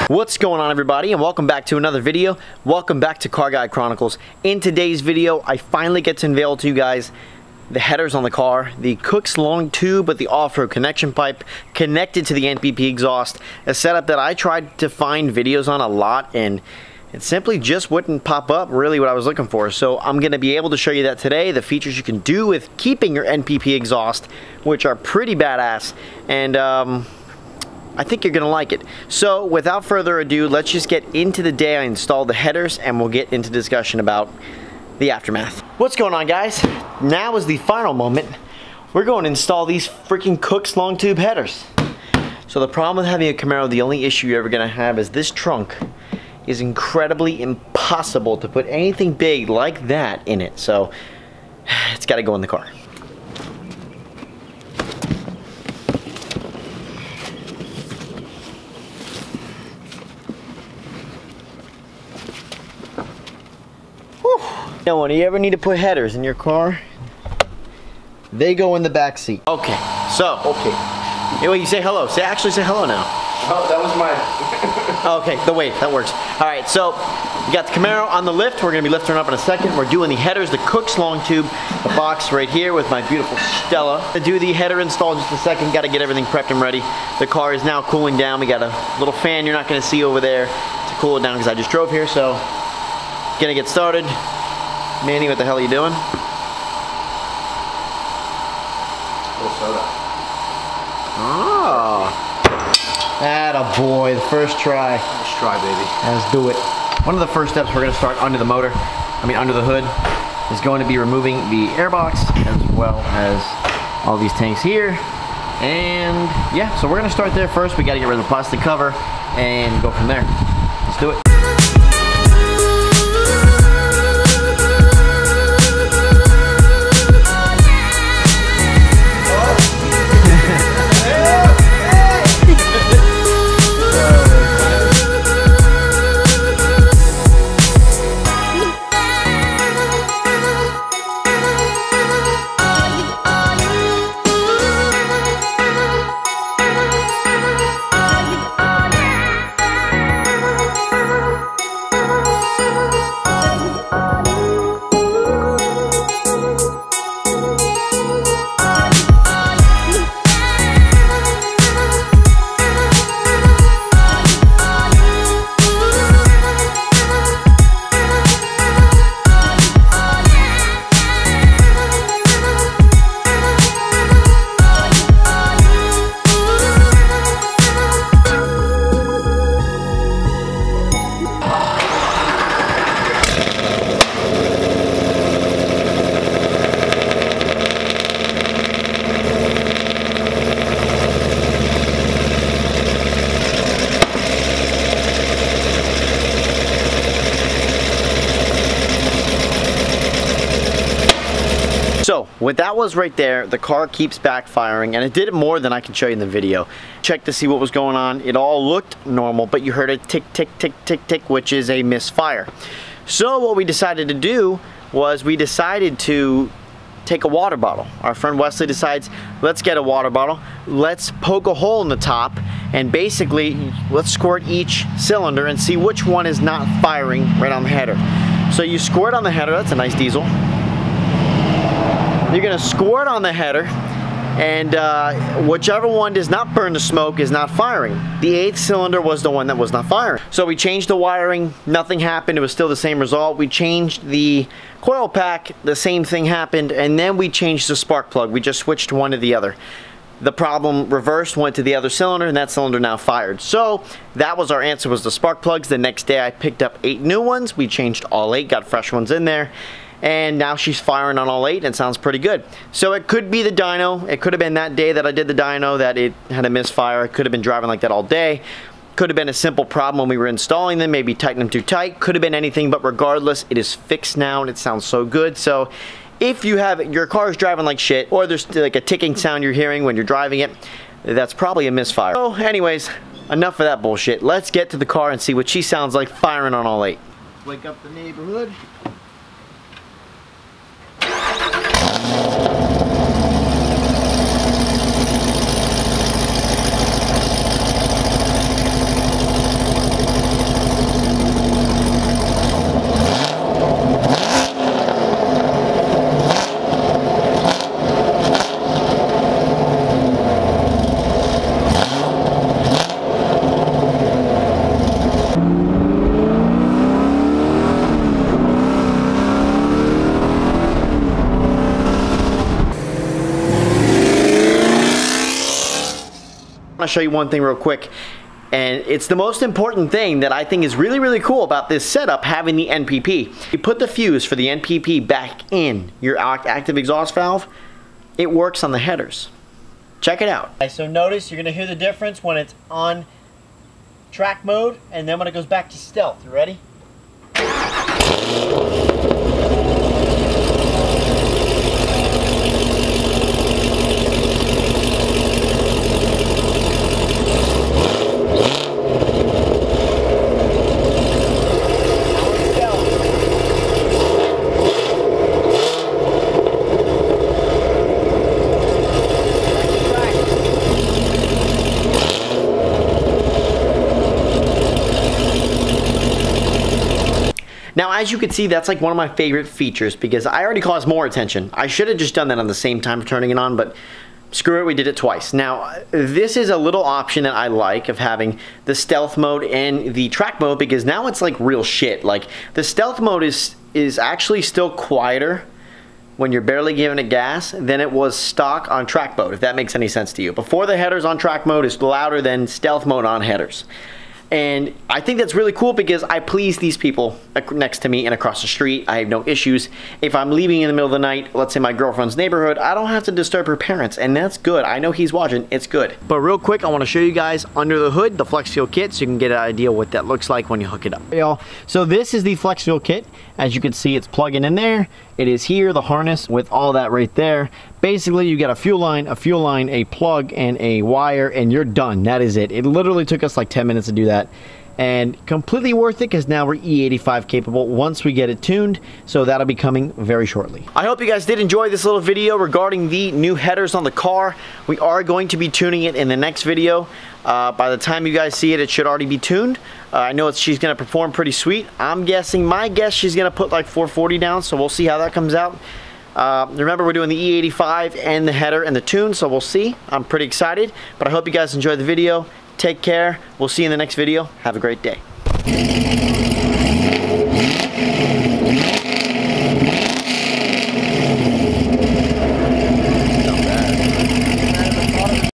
What's going on, everybody, and welcome back to another video. Welcome back to Car Guy Chronicles. In today's video, I finally get to unveil to you guys the headers on the car, the Kooks long tube with the off-road connection pipe connected to the NPP exhaust, a setup that I tried to find videos on a lot and it simply just wouldn't pop up really what I was looking for. So I'm going to be able to show you that today, the features you can do with keeping your NPP exhaust, which are pretty badass, and I think you're going to like it. So without further ado, let's just get into the day I installed the headers and we'll get into discussion about the aftermath. What's going on, guys? Now is the final moment. We're going to install these freaking Kooks long tube headers. So the problem with having a Camaro, the only issue you're ever going to have is this trunk is incredibly impossible to put anything big like that in it. So it's got to go in the car. You know, when you ever need to put headers in your car, they go in the back seat. Okay, so anyway, you say hello. Actually say hello now. Oh, that was my. Okay, wait, that works. All right, so we got the Camaro on the lift. We're gonna be lifting her up in a second. We're doing the headers, the Kooks long tube, the box right here with my beautiful Stella. To do the header install in just a second, got to get everything prepped and ready. The car is now cooling down. We got a little fan you're not gonna see over there to cool it down because I just drove here. So, gonna get started. Manny, what the hell are you doing? Little soda. Oh. Attaboy, the first try. Let's try, baby. Let's do it. One of the first steps we're going to start under the motor, under the hood, is going to be removing the airbox as well as all these tanks here. And yeah, so we're going to start there first. We got to get rid of the plastic cover and go from there. Let's do it. So, what that was right there, the car keeps backfiring, and it did it more than I can show you in the video. Check to see what was going on. It all looked normal, but you heard a tick, tick, tick, tick, tick, which is a misfire. So what we decided to do was we decided to take a water bottle. Our friend Wesley decides, let's get a water bottle, let's poke a hole in the top, and basically, let's squirt each cylinder and see which one is not firing right on the header. So you squirt on the header, that's a nice diesel. You're gonna squirt on the header, and whichever one does not burn the smoke is not firing. The 8th cylinder was the one that was not firing. So we changed the wiring, nothing happened, it was still the same result. We changed the coil pack, the same thing happened, and then we changed the spark plug. We just switched one to the other. The problem reversed, went to the other cylinder, and that cylinder now fired. So that was our answer, was the spark plugs. The next day I picked up 8 new ones. We changed all 8, got fresh ones in there. And now she's firing on all 8 and sounds pretty good. So it could be the dyno. It could have been that day that I did the dyno that it had a misfire. It could have been driving like that all day. Could have been a simple problem when we were installing them, maybe tighten them too tight. Could have been anything, but regardless, it is fixed now and it sounds so good. So if you have your car is driving like shit, or there's like a ticking sound you're hearing when you're driving it, that's probably a misfire. So anyways, enough of that bullshit. Let's get to the car and see what she sounds like firing on all 8. Wake up the neighborhood. want to show you one thing real quick. And it's the most important thing that I think is really, really cool about this setup, having the NPP. You put the fuse for the NPP back in your active exhaust valve, it works on the headers. Check it out. So notice you're going to hear the difference when it's on track mode and then when it goes back to stealth. You ready? Now, as you can see, that's like one of my favorite features because I already caused more attention. I should have just done that on the same time of turning it on, but screw it, we did it twice. Now, this is a little option that I like of having the stealth mode and the track mode because now it's like real shit. Like, the stealth mode is actually still quieter when you're barely giving it gas than it was stock on track mode, if that makes any sense to you. Before the headers on track mode is louder than stealth mode on headers. And I think that's really cool because I please these people next to me and across the street. I have no issues. If I'm leaving in the middle of the night, let's say my girlfriend's neighborhood, I don't have to disturb her parents, and that's good. I know he's watching, it's good. But real quick, I want to show you guys under the hood, the flex fuel kit, so you can get an idea what that looks like when you hook it up. Hey y'all, so this is the flex fuel kit. As you can see, it's plugging in there. It is here, the harness with all that right there. Basically, you got a fuel line, a plug, and a wire, and you're done. That is it. It literally took us like 10 minutes to do that. And completely worth it because now we're E85 capable once we get it tuned. So that'll be coming very shortly. I hope you guys did enjoy this little video regarding the new headers on the car. We are going to be tuning it in the next video. By the time you guys see it, it should already be tuned. I know she's going to perform pretty sweet. I'm guessing, my guess, she's going to put like 440 down. So we'll see how that comes out. Remember, we're doing the E85 and the header and the tune, so we'll see. I'm pretty excited, but I hope you guys enjoyed the video. Take care. We'll see you in the next video. Have a great day.